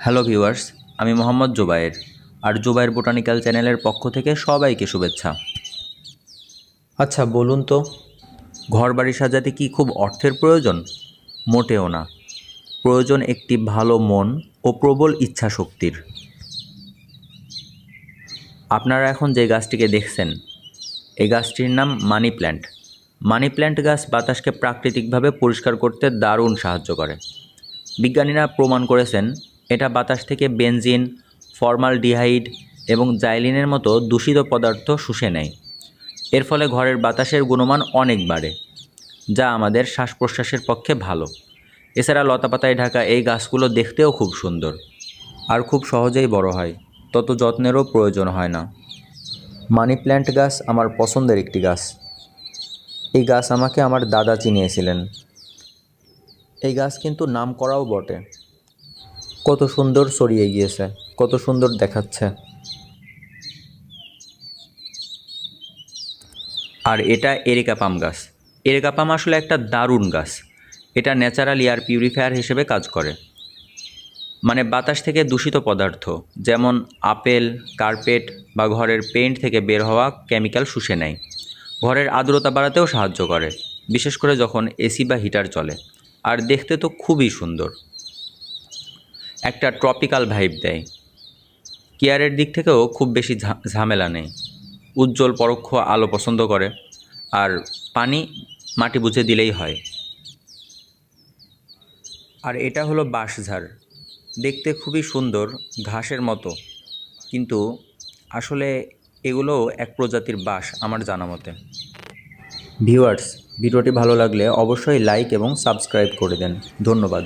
Hello viewers, আমি মোহাম্মদ জুবায়ের। আর Zubair botanical চ্যানেলের পক্ষ থেকে সবাইকে শুভেচ্ছা। আচ্ছা বলুন তো, ঘরবাড়ি সাজাতে কি খুব অর্থের প্রয়োজন? মোটেও না। প্রয়োজন একটি ভালো মন ও প্রবল ইচ্ছাশক্তির। আপনারা এখন যে গাছটিকে দেখছেন, এই গাছটির নাম মানি প্ল্যান্ট। মানি প্ল্যান্ট গাছ বাতাসকে প্রাকৃতিকভাবে পরিষ্কার করতে দারুণ সাহায্য করে। বিজ্ঞানীরা প্রমাণ করেছেন এটা বাতাস থেকে বেনজিন, ফর্মালডিহাইড এবং জাইলিনের মতো দূষিত পদার্থ শুষে নেয়। এর ফলে ঘরের বাতাসের গুণমান অনেক বাড়ে, যা আমাদের শ্বাস প্রশ্বাসের পক্ষে ভালো। এছাড়া লতাপাতায় ঢাকা এই গাছগুলো দেখতেও খুব সুন্দর আর খুব সহজেই বড় হয়, তত যত্নেরও প্রয়োজন হয় না। মানি প্ল্যান্ট গাছ আমার পছন্দের একটি গাছ। এই গাছ আমাকে আমার দাদা চিনিয়েছিলেন। এই গাছ কিন্তু নামকরাও বটে। কত সুন্দর ছড়িয়ে গিয়েছে, কত সুন্দর দেখাচ্ছে। আর এটা এরিকা পাম গাছ। এরিকা পাম আসলে একটা দারুণ গাছ। এটা ন্যাচারাল এয়ার পিউরিফায়ার হিসেবে কাজ করে। মানে বাতাস থেকে দূষিত পদার্থ যেমন আপেল, কার্পেট বা ঘরের পেইন্ট থেকে বের হওয়া কেমিক্যাল শুষে নেয়। ঘরের আর্দ্রতা বাড়াতেও সাহায্য করে, বিশেষ করে যখন এসি বা হিটার চলে। আর দেখতে তো খুবই সুন্দর, একটা ট্রপিক্যাল ভাইব দেয়। কেয়ারের দিক থেকেও খুব বেশি ঝামেলা নেই। উজ্জ্বল পরোক্ষ আলো পছন্দ করে, আর পানি মাটি বুঝে দিলেই হয়। আর এটা হলো বাঁশঝাড়। দেখতে খুবই সুন্দর, ঘাসের মতো, কিন্তু আসলে এগুলো এক প্রজাতির বাঁশ আমার জানা মতে। ভিউয়ার্স, ভিডিওটি ভালো লাগলে অবশ্যই লাইক এবং সাবস্ক্রাইব করে দেন। ধন্যবাদ।